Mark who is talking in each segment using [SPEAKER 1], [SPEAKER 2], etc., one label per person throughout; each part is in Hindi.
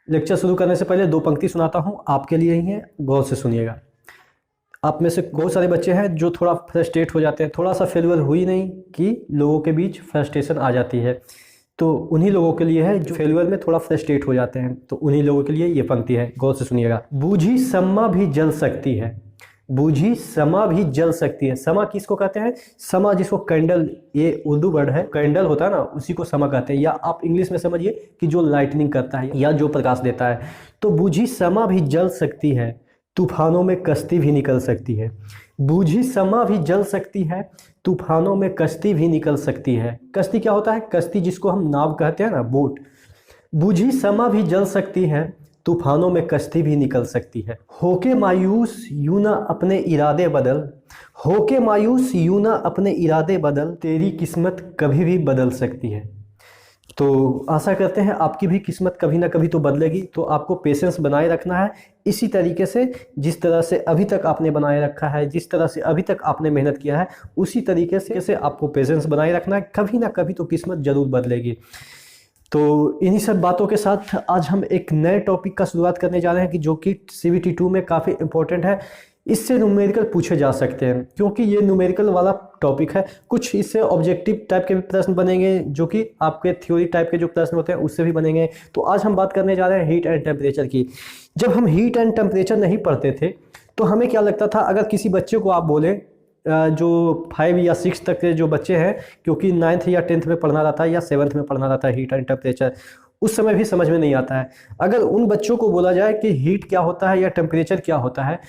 [SPEAKER 1] लेक्चर शुरू करने से पहले दो पंक्ति सुनाता हूँ, आपके लिए ही है, गौर से सुनिएगा। आप में से बहुत सारे बच्चे हैं जो थोड़ा फ्रस्ट्रेट हो जाते हैं, थोड़ा सा फेलियर हुई नहीं कि लोगों के बीच फ्रस्ट्रेशन आ जाती है, तो उन्हीं लोगों के लिए है जो फेलियर में थोड़ा फ्रस्ट्रेट हो जाते हैं, तो उन्हीं लोगों के लिए ये पंक्ति है, गौर से सुनिएगा। बूझी समा भी जल सकती है, बूझी समा भी जल सकती है। समा किसको कहते हैं? समा जिसको कैंडल, ये उर्दू वर्ड है, कैंडल होता है ना, उसी को समा कहते हैं। या आप इंग्लिश में समझिए कि जो लाइटनिंग करता है या जो प्रकाश देता है। तो बूझी समा भी जल सकती है, तूफानों में कश्ती भी निकल सकती है। बूझी समा भी जल सकती है, तूफानों में कश्ती भी निकल सकती है। कश्ती क्या होता है? कश्ती जिसको हम नाव कहते हैं ना, बोट। बूझी समा भी जल सकती है, तूफानों में कश्ती भी निकल सकती है। होके मायूस यूं ना अपने इरादे बदल, होके मायूस यूं ना अपने इरादे बदल, तेरी किस्मत कभी भी बदल सकती है। तो आशा करते हैं आपकी भी किस्मत कभी ना कभी तो बदलेगी। तो आपको पेशेंस बनाए रखना है, इसी तरीके से जिस तरह से अभी तक आपने बनाए रखा है, जिस तरह से अभी तक आपने मेहनत किया है, उसी तरीके से आपको पेशेंस बनाए रखना है। कभी ना कभी तो किस्मत जरूर बदलेगी। तो इन्हीं सब बातों के साथ आज हम एक नए टॉपिक का शुरुआत करने जा रहे हैं कि जो कि CBT 2 में काफ़ी इंपॉर्टेंट है। इससे न्यूमेरिकल पूछे जा सकते हैं, क्योंकि ये न्यूमेरिकल वाला टॉपिक है। कुछ इससे ऑब्जेक्टिव टाइप के भी प्रश्न बनेंगे, जो कि आपके थ्योरी टाइप के जो प्रश्न होते हैं उससे भी बनेंगे। तो आज हम बात करने जा रहे हैं हीट एंड टेम्परेचर की। जब हम हीट एंड टेम्परेचर नहीं पढ़ते थे तो हमें क्या लगता था, अगर किसी बच्चे को आप बोले जो 5 या 6 तक के जो बच्चे हैं, क्योंकि 9th या 10th में पढ़ना रहता है या 7th में पढ़ना रहता है हीट एंड टेम्परेचर, उस समय भी समझ में नहीं आता है। अगर उन बच्चों को बोला जाए कि हीट क्या होता है या टेम्परेचर क्या होता है,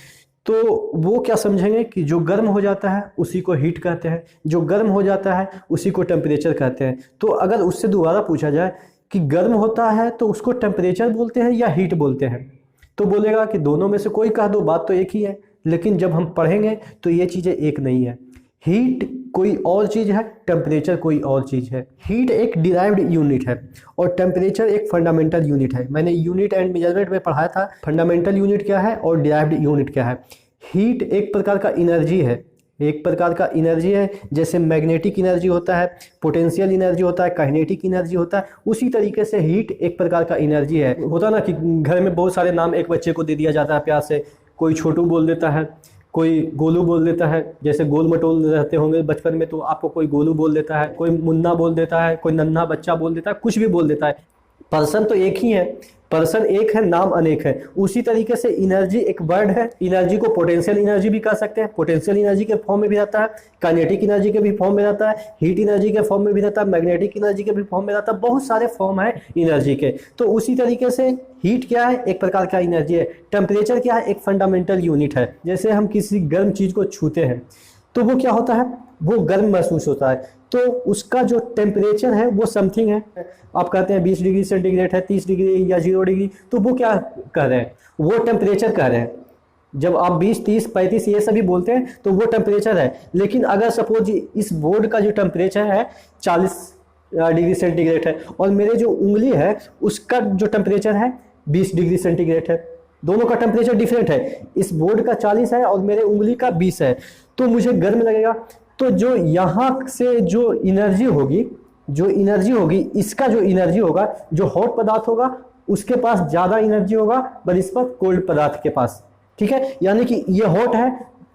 [SPEAKER 1] तो वो क्या समझेंगे कि जो गर्म हो जाता है उसी को हीट कहते हैं, जो गर्म हो जाता है उसी को टेम्परेचर कहते हैं। तो अगर उससे दोबारा पूछा जाए कि गर्म होता है तो उसको टेम्परेचर बोलते हैं या हीट बोलते हैं, तो बोलेगा कि दोनों में से कोई कह दो, बात तो एक ही है। लेकिन जब हम पढ़ेंगे तो ये चीज़ें एक नहीं है। हीट कोई और चीज़ है, टेम्परेचर कोई और चीज़ है। हीट एक डिराइव्ड यूनिट है और टेम्परेचर एक फंडामेंटल यूनिट है। मैंने यूनिट एंड मेजरमेंट में पढ़ाया था फंडामेंटल यूनिट क्या है और डिराइव्ड यूनिट क्या है। हीट एक प्रकार का एनर्जी है, एक प्रकार का एनर्जी है। जैसे मैग्नेटिक एनर्जी होता है, पोटेंशियल एनर्जी होता है, काइनेटिक एनर्जी होता है, उसी तरीके से हीट एक प्रकार का एनर्जी है। होता ना कि घर में बहुत सारे नाम एक बच्चे को दे दिया जाता है प्यार से, कोई छोटू बोल देता है, कोई गोलू बोल देता है। जैसे गोल मटोल रहते होंगे बचपन में, तो आपको कोई गोलू बोल देता है, कोई मुन्ना बोल देता है, कोई नन्हा बच्चा बोल देता है, कुछ भी बोल देता है। पर्सन तो एक ही है, पर्सन एक है, नाम अनेक है। उसी तरीके से एनर्जी एक वर्ड है। एनर्जी को पोटेंशियल एनर्जी भी कह सकते हैं, पोटेंशियल एनर्जी के फॉर्म में भी रहता है, काइनेटिक एनर्जी के भी फॉर्म में रहता है, हीट एनर्जी के फॉर्म में भी रहता है, मैग्नेटिक एनर्जी के भी फॉर्म में रहता है। बहुत सारे फॉर्म है एनर्जी के। तो उसी तरीके से हीट क्या है? एक प्रकार का एनर्जी है। टेम्परेचर क्या है? एक फंडामेंटल यूनिट है। जैसे हम किसी गर्म चीज को छूते हैं तो वो क्या होता है? वो गर्म महसूस होता है, तो उसका जो टेम्परेचर है वो समथिंग है। आप कहते हैं 20 डिग्री सेंटीग्रेड है, 30 डिग्री या 0 डिग्री, तो वो क्या कह रहे हैं? वो टेम्परेचर कह रहे हैं। जब आप 20, 30, 35 ये सभी बोलते हैं तो वो टेम्परेचर है। लेकिन अगर सपोज इस बोर्ड का जो टेम्परेचर है 40 डिग्री सेंटीग्रेड है और मेरे जो उंगली है उसका जो टेम्परेचर है 20 डिग्री सेंटीग्रेड है, दोनों का टेम्परेचर डिफरेंट है। इस बोर्ड का 40 है और मेरे उंगली का 20 है, तो मुझे गर्म लगेगा। तो जो यहाँ से जो एनर्जी होगी, जो एनर्जी होगी, इसका जो एनर्जी होगा, जो हॉट पदार्थ होगा उसके पास ज़्यादा एनर्जी होगा बनिस्बत कोल्ड पदार्थ के पास। ठीक है, यानी कि ये हॉट है,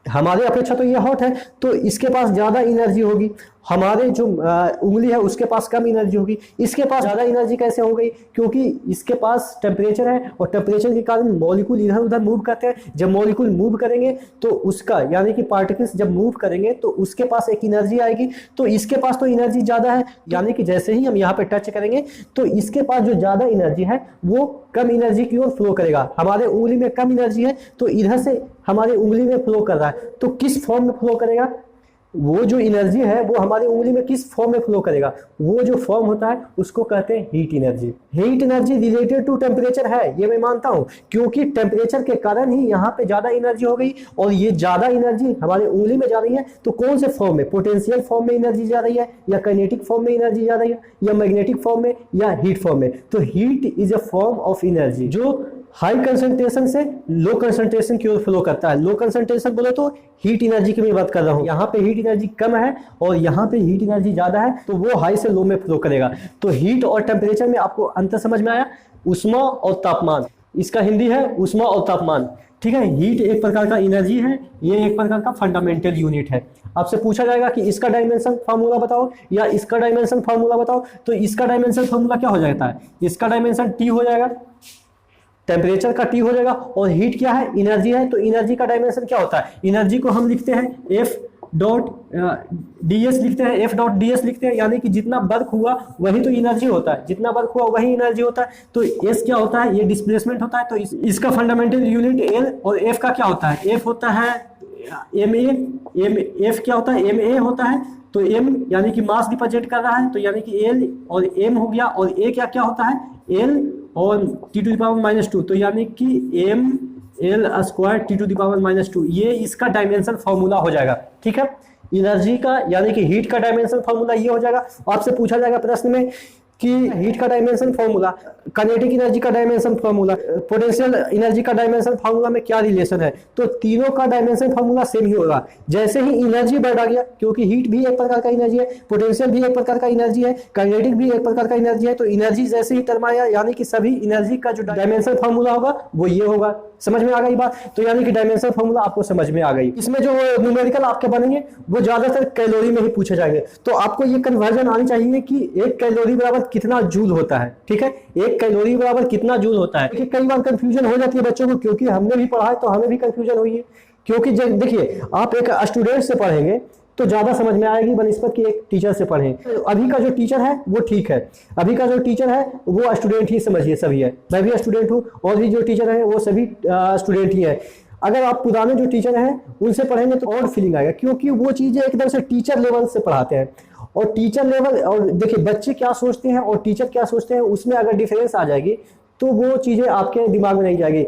[SPEAKER 1] हमारे अपेक्षा तो ये हॉट है, तो इसके पास ज़्यादा एनर्जी होगी। हमारे जो उंगली है उसके पास कम एनर्जी होगी। इसके पास ज़्यादा एनर्जी कैसे हो गई? क्योंकि इसके पास टेम्परेचर है और टेम्परेचर के कारण मॉलिक्यूल इधर उधर मूव करते हैं। जब मॉलिक्यूल मूव करेंगे तो उसका, यानी कि पार्टिकल्स जब मूव करेंगे तो उसके पास एक एनर्जी आएगी। तो इसके पास तो एनर्जी ज़्यादा है, यानी कि जैसे ही हम यहाँ पे टच करेंगे तो इसके पास जो ज़्यादा एनर्जी है वो कम एनर्जी की ओर फ्लो करेगा। हमारे उंगली में कम एनर्जी है तो इधर से हमारी उंगली में फ्लो कर रहा है, तो किस फॉर्म में फ्लो करेगा? वो जो एनर्जी है वो हमारी उंगली में किस फॉर्म में फ्लो करेगा? वो जो फॉर्म होता है उसको कहते हैं heat energy. Heat energy related to temperature है, ये मैं मानता हूं, क्योंकि टेम्परेचर के कारण ही यहाँ पे ज्यादा एनर्जी हो गई और ये ज्यादा एनर्जी हमारे उंगली में जा रही है। तो कौन से फॉर्म में? पोटेंशियल फॉर्म में एनर्जी जा रही है, या काइनेटिक फॉर्म में एनर्जी जा रही है, या मैग्नेटिक फॉर्म में, या हीट फॉर्म में? तो heat is a form of energy जो हाई कंसंट्रेशन से लो कंसंट्रेशन की ओर फ्लो करता है। लो कंसंट्रेशन बोले तो हीट एनर्जी की मैं बात कर रहा हूँ। यहाँ पे हीट एनर्जी कम है और यहाँ पे हीट एनर्जी ज्यादा है, तो वो हाई से लो में फ्लो करेगा। तो हीट और टेम्परेचर में आपको अंतर समझ में आया? ऊष्मा और तापमान, इसका हिंदी है ऊष्मा और तापमान। ठीक है, हीट एक प्रकार का एनर्जी है, ये एक प्रकार का फंडामेंटल यूनिट है। आपसे पूछा जाएगा कि इसका डायमेंशन फार्मूला बताओ या इसका डायमेंशन फार्मूला बताओ, तो इसका डायमेंशन फार्मूला क्या हो जाता है, इसका डायमेंशन टी हो जाएगा, टेम्परेचर का टी हो जाएगा, और हीट क्या है, एनर्जी है, तो एनर्जी का डायमेंशन क्या होता है, एनर्जी को हम लिखते हैं एफ डॉट डी एस लिखते हैं, एफ डॉट डी एस लिखते हैं, यानी कि जितना वर्क हुआ वही तो एनर्जी होता है, जितना वर्क हुआ वही एनर्जी होता है। तो एस क्या होता है, ये डिस्प्लेसमेंट होता है, तो इसका फंडामेंटल यूनिट एल, और एफ का क्या होता है, एफ होता है एम ए, एफ क्या होता है, एम ए होता है, तो एम यानी कि मास रिप्रेजेंट कर रहा है, तो यानी कि एल और एम हो गया, और ए क्या क्या होता है, एल और टी टू द पावर -2, तो यानी कि M L square T to the power -2, ये इसका डायमेंशन फार्मूला हो जाएगा। ठीक है, एनर्जी का यानी कि हीट का डायमेंशन फार्मूला ये हो जाएगा। आपसे पूछा जाएगा प्रश्न में कि हीट का डायमेंशन फार्मूला, काइनेटिक एनर्जी का डायमेंशन फार्मूला, पोटेंशियल एनर्जी का डायमेंशन फार्मूला में क्या रिलेशन है, तो तीनों का डायमेंशन फार्मूला सेम ही होगा। जैसे ही एनर्जी बढ़ गया, क्योंकि हीट भी एक प्रकार का एनर्जी है, पोटेंशियल भी एक प्रकार का एनर्जी है, काइनेटिक भी एक प्रकार का एनर्जी है, तो एनर्जी जैसे ही टर्म आया यानी कि सभी एनर्जी का जो डायमेंशन फार्मूला होगा वो ये होगा। समझ में आ गई बात, तो यानी कि डायमेंशन फार्मूला आपको समझ में आ गई। इसमें जो न्यूमेरिकल आपके बनेंगे वो ज्यादातर कैलोरी में ही पूछे जाएंगे, तो आपको ये कन्वर्जन आनी चाहिए कि एक कैलोरी बराबर कितना जूल होता है। ठीक है, एक कैलोरी बराबर कितना जूल होता है। देखिए कई बार कंफ्यूजन हो जाती है बच्चों को, क्योंकि हमने भी पढ़ा है तो हमें भी कंफ्यूजन हुई है, क्योंकि देखिए आप एक स्टूडेंट से पढ़ेंगे तो ज्यादा समझ में आएगी बनिस्बत कि एक टीचर से पढ़ें। अभी का जो टीचर है वो ठीक है, अभी का जो टीचर है वो स्टूडेंट ही समझिए सभी है, मैं भी स्टूडेंट हूँ और भी जो टीचर है वो सभी स्टूडेंट ही है। अगर आप पुराने जो टीचर हैं उनसे पढ़ेंगे तो और फीलिंग आएगा, क्योंकि वो चीजें एकदम से टीचर लेवल से पढ़ाते हैं, और टीचर लेवल और देखिए बच्चे क्या सोचते हैं और टीचर क्या सोचते हैं, उसमें अगर डिफरेंस आ जाएगी तो वो चीजें आपके दिमाग में नहीं जाएगी।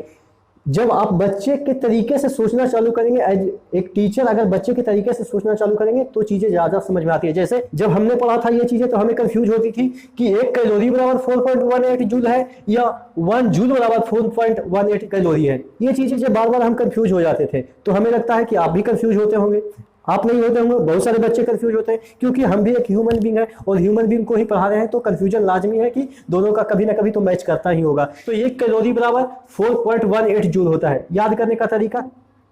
[SPEAKER 1] जब आप बच्चे के तरीके से सोचना चालू करेंगे, एज एक टीचर अगर बच्चे के तरीके से सोचना चालू करेंगे तो चीजें ज्यादा समझ में आती है। जैसे जब हमने पढ़ा था ये चीजें तो हमें कंफ्यूज होती थी कि एक कैलोरी बराबर 4.18 जूल है या 1 जूल बराबर 4.18 कैलोरी है। ये चीजें जब बार बार हम कंफ्यूज हो जाते थे, तो हमें लगता है कि आप भी कंफ्यूज होते होंगे। आप नहीं होते होंगे, बहुत सारे बच्चे कंफ्यूज होते हैं, क्योंकि हम भी एक ह्यूमन बींग है और ह्यूमन बींग को ही पढ़ा रहे हैं, तो कंफ्यूजन लाजमी है कि दोनों का कभी ना कभी तो मैच करता ही होगा। तो एक कैलोरी बराबर 4.18 जूल होता है। याद करने का तरीका,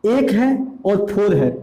[SPEAKER 1] एक है और 4 है,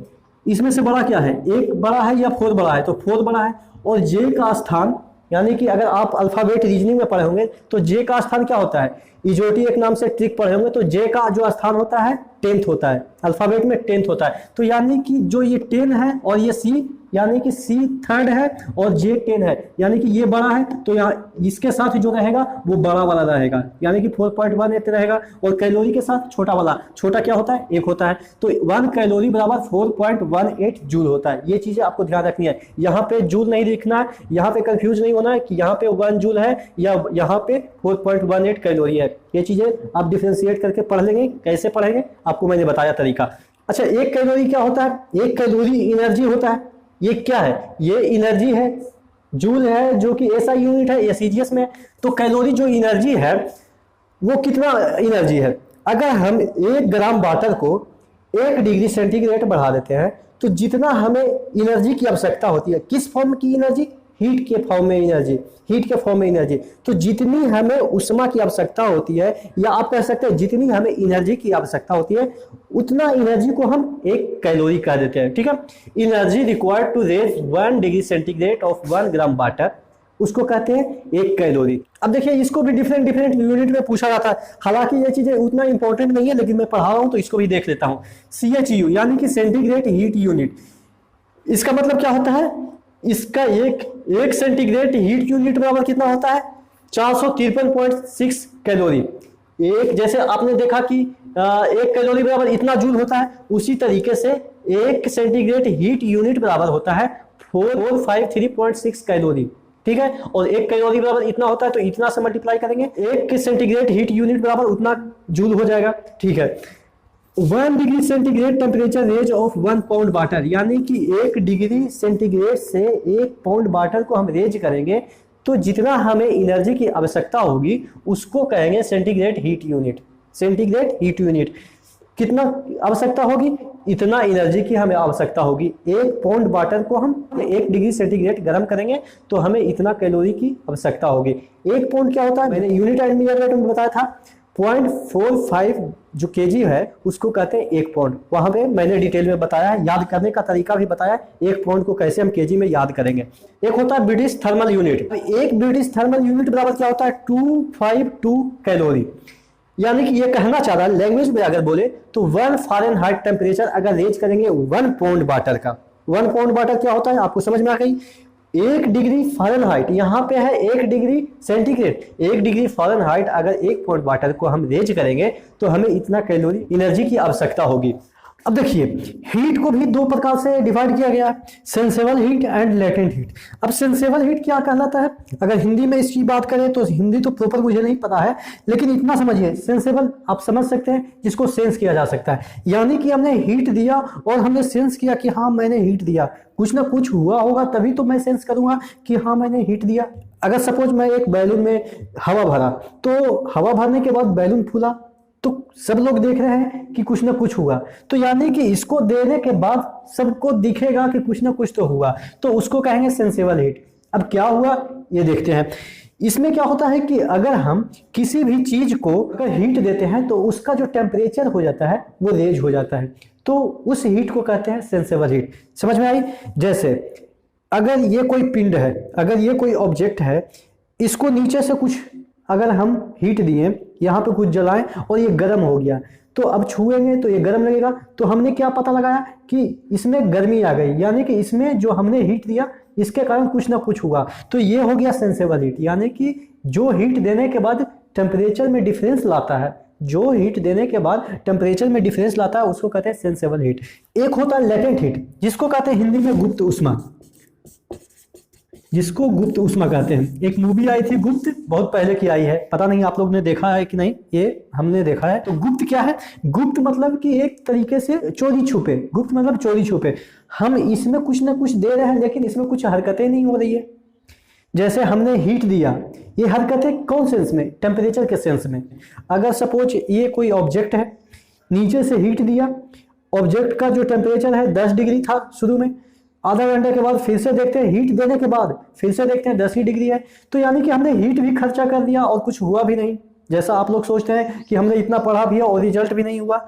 [SPEAKER 1] इसमें से बड़ा क्या है, एक बड़ा है या 4 बड़ा है, तो 4 बड़ा है। और जे का स्थान, यानी कि अगर आप अल्फाबेट रीजनिंग में पढ़े होंगे तो जे का स्थान क्या होता है, इजोटी एक नाम से ट्रिक पढ़े होंगे, तो जे का जो स्थान होता है 10th होता है, अल्फाबेट में 10th होता है। तो यानी कि जो ये 10 है और ये सी, यानी कि सी 3rd है और जे 10 है, यानी कि ये बड़ा है, तो यहाँ इसके साथ जो रहेगा वो बड़ा वाला रहेगा, यानी कि 4.18 रहेगा। और कैलोरी के साथ छोटा वाला, छोटा क्या होता है, 1 होता है, तो 1 कैलोरी बराबर 4.18 जूल होता है। ये चीजें आपको ध्यान रखनी है, यहाँ पे जूल नहीं लिखना है, यहाँ पे कंफ्यूज नहीं होना है कि यहाँ पे 1 जूल है या यहाँ पे 4.18 कैलोरी है। ये चीजें आप डिफरेंशिएट करके पढ़ लेंगे। कैसे पढ़ेंगे आपको मैंने बताया तरीका। अच्छा, एक कैलोरी क्या होता है, एक कैलोरी एनर्जी होता है। ये क्या है, ये एनर्जी है, जूल है, जो कि ऐसा यूनिट है, ये सीजीएस में। तो कैलोरी जो एनर्जी है वो कितना एनर्जी है, अगर हम 1 ग्राम वाटर को 1 डिग्री सेंटीग्रेड बढ़ा देते हैं तो जितना हमें एनर्जी की आवश्यकता होती है, किस फॉर्म की एनर्जी, हीट के फॉर्म में एनर्जी, हीट के फॉर्म में एनर्जी, तो जितनी हमें उष्मा की आवश्यकता होती है, या आप कह सकते हैं जितनी हमें एनर्जी की आवश्यकता होती है, उतना एनर्जी को हम 1 कैलोरी कह देते हैं। ठीक है, energy required to raise 1 degree centigrade of 1 gram water, उसको कहते हैं 1 कैलोरी। अब देखिए इसको भी डिफरेंट यूनिट में पूछा जाता है, हालांकि ये चीजें उतना इंपॉर्टेंट नहीं है, लेकिन मैं पढ़ा रहा हूं तो इसको भी देख लेता हूं। CHU यानी कि सेंटीग्रेड हीट यूनिट, इसका मतलब क्या होता है, इसका एक सेंटीग्रेड हीट यूनिट बराबर कितना होता है, 453.6 कैलोरी। एक जैसे आपने देखा कि 1 कैलोरी बराबर इतना जूल होता है, उसी तरीके से 1 सेंटीग्रेड हीट यूनिट बराबर होता है 453.6 कैलोरी। ठीक है, और 1 कैलोरी बराबर इतना होता है, तो इतना से मल्टीप्लाई करेंगे, 1 सेंटीग्रेड हीट यूनिट बराबर उतना जूल हो जाएगा। ठीक है, 1 degree centigrade temperature range of 1 pound water, यानी कि 1 डिग्री सेंटीग्रेड से 1 पाउंड वाटर को हम रेज करेंगे तो जितना हमें एनर्जी की आवश्यकता होगी उसको कहेंगे centigrade heat unit. Centigrade heat unit कितना आवश्यकता होगी, इतना एनर्जी की हमें आवश्यकता होगी। 1 पाउंड वाटर को हम 1 डिग्री सेंटीग्रेड गर्म करेंगे तो हमें इतना कैलोरी की आवश्यकता होगी। 1 पाउंड क्या होता है, मैंने यूनिट एंड मेजरमेंट में बताया था, 0.45 जो केजी है उसको कहते हैं 1 पाउंड। वहां पे मैंने डिटेल में बताया है, याद करने का तरीका भी बताया, 1 पाउंड को कैसे हम केजी में याद करेंगे। एक होता है ब्रिटिश थर्मल यूनिट। एक ब्रिटिश थर्मल यूनिट बराबर क्या होता है, 252 कैलोरी। यानी कि ये कहना चाह रहा है, लैंग्वेज में अगर बोले तो 1 फ़ारेनहाइट टेम्परेचर अगर रेज करेंगे 1 पाउंड वाटर का, 1 पाउंड वाटर क्या होता है आपको समझ में आ गई। 1 डिग्री फ़ारेनहाइट, यहाँ पे है 1 डिग्री सेंटीग्रेड, 1 डिग्री फ़ारेनहाइट अगर 1 पाउंड वाटर को हम रेज करेंगे तो हमें इतना कैलोरी एनर्जी की आवश्यकता होगी। अब देखिए, हीट को भी 2 प्रकार से डिवाइड किया गया है, sensible heat and latent heat. अब सेंसेबल हीट क्या कहलाता है, अगर हिंदी में इसकी बात करें तो हिंदी तो प्रॉपर मुझे नहीं पता है, लेकिन इतना समझिए, सेंसेबल आप समझ सकते हैं जिसको सेंस किया जा सकता है। यानी कि हमने हीट दिया और हमने सेंस किया कि हाँ मैंने हीट दिया, कुछ ना कुछ हुआ होगा तभी तो मैं सेंस करूंगा कि हाँ मैंने हीट दिया। अगर सपोज मैं एक बैलून में हवा भरा, तो हवा भरने के बाद बैलून फूला, तो सब लोग देख रहे हैं कि कुछ ना कुछ हुआ, तो यानी कि इसको देने के बाद सबको दिखेगा कि कुछ ना कुछ तो हुआ, तो उसको कहेंगे सेंसेबल हीट। अब क्या हुआ ये देखते हैं। इसमें क्या होता है कि अगर हम किसी भी चीज को अगर हीट देते हैं तो उसका जो टेम्परेचर हो जाता है वो रेज हो जाता है, तो उस हीट को कहते हैं सेंसेबल हीट। समझ में आई। जैसे अगर ये कोई पिंड है, अगर ये कोई ऑब्जेक्ट है, इसको नीचे से कुछ अगर हम हीट दिए, यहाँ पे कुछ जलाएं और ये गर्म हो गया, तो अब छुएंगे तो ये गर्म लगेगा, तो हमने क्या पता लगाया कि इसमें गर्मी आ गई, यानी कि इसमें जो हमने हीट दिया इसके कारण कुछ ना कुछ हुआ, तो ये हो गया सेंसेबल हीट। यानी कि जो हीट देने के बाद टेम्परेचर में डिफरेंस लाता है, जो हीट देने के बाद टेम्परेचर में डिफरेंस लाता है उसको कहते हैं सेंसेबल हीट। एक होता है लेटेंट हीट, जिसको कहते हैं हिंदी में गुप्त ऊष्मा, जिसको गुप्त ऊष्मा कहते हैं। एक मूवी आई थी गुप्त, बहुत पहले की आई है, पता नहीं आप लोग ने देखा है कि नहीं, ये हमने देखा है। तो गुप्त क्या है, गुप्त मतलब कि एक तरीके से चोरी छुपे, गुप्त मतलब चोरी छुपे। हम इसमें कुछ ना कुछ दे रहे हैं लेकिन इसमें कुछ हरकतें नहीं हो रही है। जैसे हमने हीट दिया, ये हरकतें कौन सेंस में, टेम्परेचर के सेंस में। अगर सपोज ये कोई ऑब्जेक्ट है, नीचे से हीट दिया, ऑब्जेक्ट का जो टेम्परेचर है 10 डिग्री था शुरू में, आधा घंटे के बाद फिर से देखते हैं, हीट देने के बाद फिर से देखते हैं 10 ही डिग्री है, तो यानी कि हमने हीट भी खर्चा कर दिया और कुछ हुआ भी नहीं। जैसा आप लोग सोचते हैं कि हमने इतना पढ़ा भी है और रिजल्ट भी नहीं हुआ,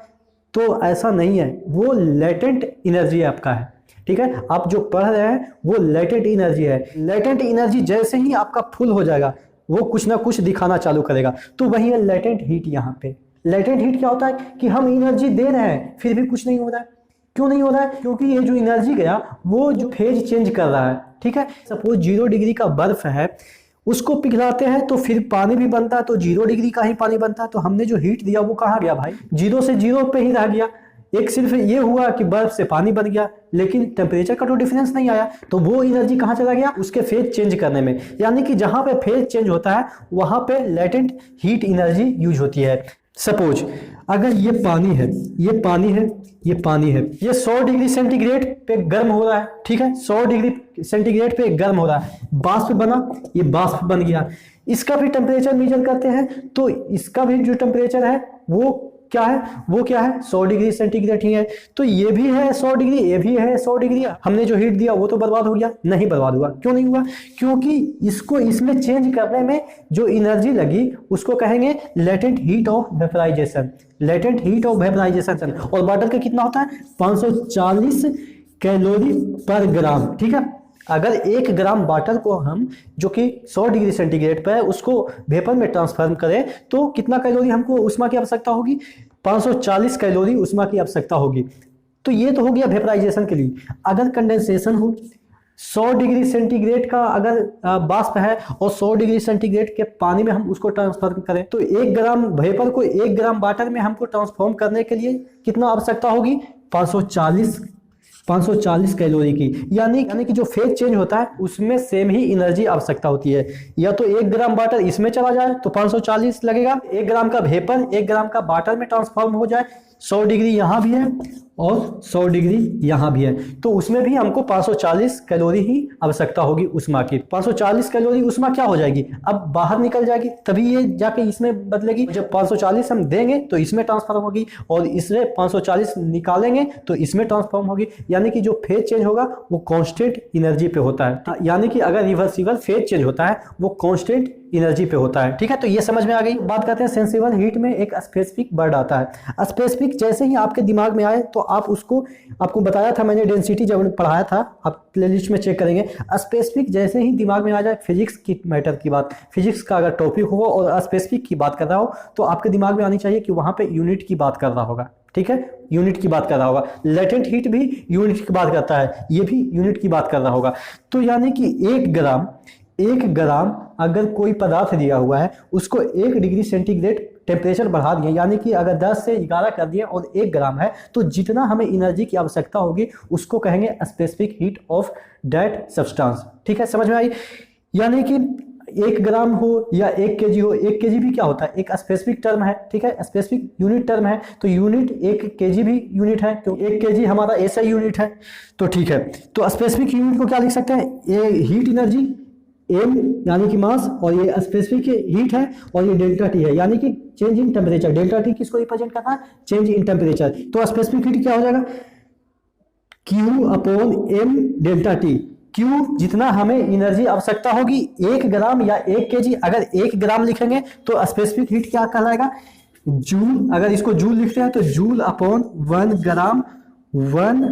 [SPEAKER 1] तो ऐसा नहीं है, वो लेटेंट एनर्जी आपका है। ठीक है, आप जो पढ़ रहे हैं वो लेटेंट एनर्जी है। लेटेंट एनर्जी जैसे ही आपका फुल हो जाएगा वो कुछ ना कुछ दिखाना चालू करेगा, तो वही है लेटेंट हीट। यहाँ पे लेटेंट हीट क्या होता है कि हम एनर्जी दे रहे हैं फिर भी कुछ नहीं हो रहा है। क्यों नहीं हो रहा है, क्योंकि ये जो एनर्जी गया वो जो फेज चेंज कर रहा है। ठीक है, सपोज 0 डिग्री का बर्फ है, उसको पिघलाते हैं तो फिर पानी भी बनता है, तो 0 डिग्री का ही पानी बनता है, तो हमने जो हीट दिया वो कहाँ गया भाई, 0 से 0 पे ही रह गया। एक सिर्फ ये हुआ कि बर्फ से पानी बन गया, लेकिन टेम्परेचर का तो डिफरेंस नहीं आया, तो वो एनर्जी कहाँ चला गया, उसके फेज चेंज करने में। यानी कि जहां पे फेज चेंज होता है वहां पे लेटेंट हीट एनर्जी यूज होती है। सपोज अगर ये पानी है, ये पानी है, ये पानी है, ये 100 डिग्री सेंटीग्रेड पे गर्म हो रहा है। ठीक है, 100 डिग्री सेंटीग्रेड पे गर्म हो रहा है, बाष्प बना, ये बाष्प बन गया। इसका भी टेम्परेचर मेजर करते हैं, तो इसका भी जो टेम्परेचर है वो क्या है, वो क्या है, 100 डिग्री सेंटीग्रेड ही है। तो ये भी है 100 डिग्री, ये भी है 100 डिग्री। हमने जो हीट दिया वो तो बर्बाद हो गया, नहीं बर्बाद हुआ। क्यों नहीं हुआ, क्योंकि इसको इसमें चेंज करने में जो एनर्जी लगी उसको कहेंगे latent heat of vaporisation. Latent heat of vaporisation. और वाटर का कितना होता है, 540 कैलोरी पर ग्राम। ठीक है, अगर 1 ग्राम वाटर को हम जो कि 100 डिग्री सेंटीग्रेड पर है उसको वेपर में ट्रांसफॉर्म करें तो कितना कैलोरी हमको उष्मा की आवश्यकता होगी, 540 कैलोरी उष्मा की आवश्यकता होगी। तो ये तो हो गया वेपराइजेशन के लिए। अगर कंडेंसेशन हो, 100 डिग्री सेंटीग्रेड का अगर बाष्प है और 100 डिग्री सेंटीग्रेड के पानी में हम उसको ट्रांसफॉर्म करें तो 1 ग्राम वेपर को 1 ग्राम वाटर में हमको ट्रांसफॉर्म करने के लिए कितना आवश्यकता होगी, 540 कैलोरी की। यानी कि जो फेज चेंज होता है उसमें सेम ही एनर्जी आवश्यकता होती है। या तो 1 ग्राम वाटर इसमें चला जाए तो 540 लगेगा, 1 ग्राम का वेपर 1 ग्राम का वाटर में ट्रांसफॉर्म हो जाए 100 डिग्री यहाँ भी है और 100 डिग्री यहाँ भी है, तो उसमें भी हमको 540 कैलोरी ही आवश्यकता होगी उष्मा की। 540 कैलोरी उष्मा क्या हो जाएगी, अब बाहर निकल जाएगी, तभी ये जाके इसमें बदलेगी। जब 540 हम देंगे तो इसमें ट्रांसफॉर्म होगी, और इसमें 540 निकालेंगे तो इसमें ट्रांसफॉर्म होगी। यानी कि जो फेज चेंज होगा वो कांस्टेंट एनर्जी पे होता है। यानी कि अगर रिवर्सिबल फेज चेंज होता है वो कांस्टेंट एनर्जी पे होता है। ठीक है, तो ये समझ में आ गई। बात करते हैं सेंसिबल हीट में एक स्पेसिफिक वर्ड आता है। स्पेसिफिक जैसे ही आपके दिमाग में आए तो आप उसको, आपको बताया था मैंने डेंसिटी जब पढ़ाया था, आप प्लेलिस्ट में चेक करेंगे। स्पेसिफिक जैसे ही दिमाग में आ जाए, फिजिक्स की मैटर की बात, फिजिक्स का अगर टॉपिक हो और स्पेसिफिक की बात कर रहा हो तो आपके दिमाग में आनी चाहिए कि वहां पे यूनिट की बात कर रहा होगा। ठीक है, यूनिट की बात कर रहा होगा। लेटेंट हीट भी यूनिट की बात करता है, ये भी यूनिट की बात कर रहा होगा। तो यानी कि 1 ग्राम अगर कोई पदार्थ दिया हुआ है, उसको 1 डिग्री सेंटीग्रेड टेम्परेचर बढ़ा दिए, यानी कि अगर 10 से 11 कर दिए और 1 ग्राम है, तो जितना हमें एनर्जी की आवश्यकता होगी उसको कहेंगे specific heat of that substance. ठीक है, समझ में आई। यानी कि 1 ग्राम हो या 1 केजी हो, 1 केजी भी क्या होता है, एक स्पेसिफिक टर्म है। ठीक है, स्पेसिफिक यूनिट टर्म है, तो यूनिट 1 केजी भी यूनिट है, तो 1 केजी हमारा ऐसा यूनिट है। तो ठीक है, तो स्पेसिफिक यूनिट को क्या लिख सकते हैं, ये हीट एनर्जी एम यानी कि मास, और ये स्पेसिफिक हीट है, और ये डेल्टा टी है यानी कि change in temperature. Delta T किसको रिप्रेजेंट करता है, चेंज इन टेम्परेचर। तो स्पेसिफिक हीट क्या हो जाएगा, Q upon M delta T. Q जितना हमें एनर्जी आवश्यकता होगी 1 ग्राम या 1 केजी, अगर 1 ग्राम लिखेंगे तो स्पेसिफिक हीट क्या कहलाएगा, जूल। अगर इसको जूल लिखते हैं तो जूल अपॉन 1 ग्राम 1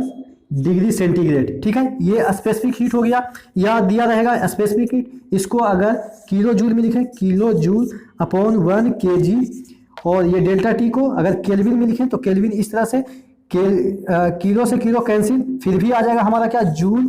[SPEAKER 1] डिग्री सेंटीग्रेड। ठीक है, ये स्पेसिफिक हीट हो गया, याद दिया रहेगा स्पेसिफिक हीट। इसको अगर किलो जूल में लिखें, किलो जूल अपॉन 1 केजी, और ये डेल्टा टी को अगर केल्विन में लिखें तो केल्विन इस तरह से, किलो से किलो कैंसिल, फिर भी आ जाएगा हमारा क्या, जूल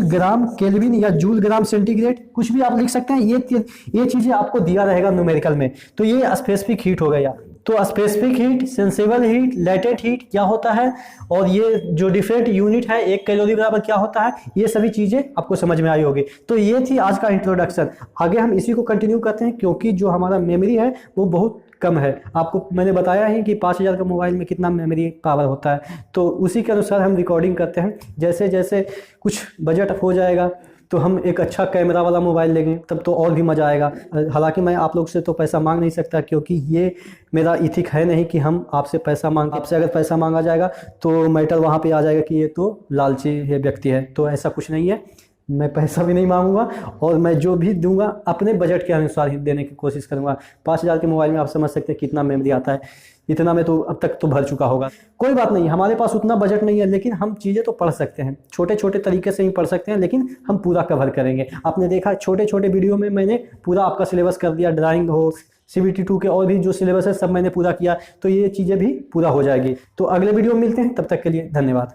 [SPEAKER 1] ग्राम केल्विन या जूल ग्राम सेंटीग्रेड, कुछ भी आप लिख सकते हैं। ये चीजें आपको दिया रहेगा न्यूमेरिकल में। तो ये स्पेसिफिक हीट हो गया। तो specific heat, sensible heat, latent heat क्या होता है, और ये जो डिफरेंट यूनिट है 1 कैलोरी बराबर क्या होता है, ये सभी चीजें आपको समझ में आई होगी। तो ये थी आज का इंट्रोडक्शन। आगे हम इसी को कंटिन्यू करते हैं, क्योंकि जो हमारा मेमोरी है वो बहुत कम है। आपको मैंने बताया है कि 5000 का मोबाइल में कितना मेमोरी पावर होता है, तो उसी के अनुसार हम रिकॉर्डिंग करते हैं। जैसे जैसे कुछ बजट हो जाएगा तो हम एक अच्छा कैमरा वाला मोबाइल लेंगे, तब तो और भी मज़ा आएगा। हालांकि मैं आप लोग से तो पैसा मांग नहीं सकता, क्योंकि ये मेरा इथिक है नहीं कि हम आपसे पैसा मांग, आपसे अगर पैसा मांगा जाएगा तो मैटर वहाँ पे आ जाएगा कि ये तो लालची है व्यक्ति है। तो ऐसा कुछ नहीं है, मैं पैसा भी नहीं मांगूंगा, और मैं जो भी दूंगा अपने बजट के अनुसार ही देने की कोशिश करूंगा। 5000 के मोबाइल में आप समझ सकते हैं कितना मेमोरी आता है, इतना में तो अब तक तो भर चुका होगा। कोई बात नहीं, हमारे पास उतना बजट नहीं है, लेकिन हम चीज़ें तो पढ़ सकते हैं, छोटे छोटे तरीके से ही पढ़ सकते हैं, लेकिन हम पूरा कवर करेंगे। आपने देखा छोटे छोटे वीडियो में मैंने पूरा आपका सिलेबस कर दिया, ड्राइंग हो, CBT 2 के और भी जो सिलेबस है सब मैंने पूरा किया, तो ये चीज़ें भी पूरा हो जाएगी। तो अगले वीडियो में मिलते हैं, तब तक के लिए धन्यवाद।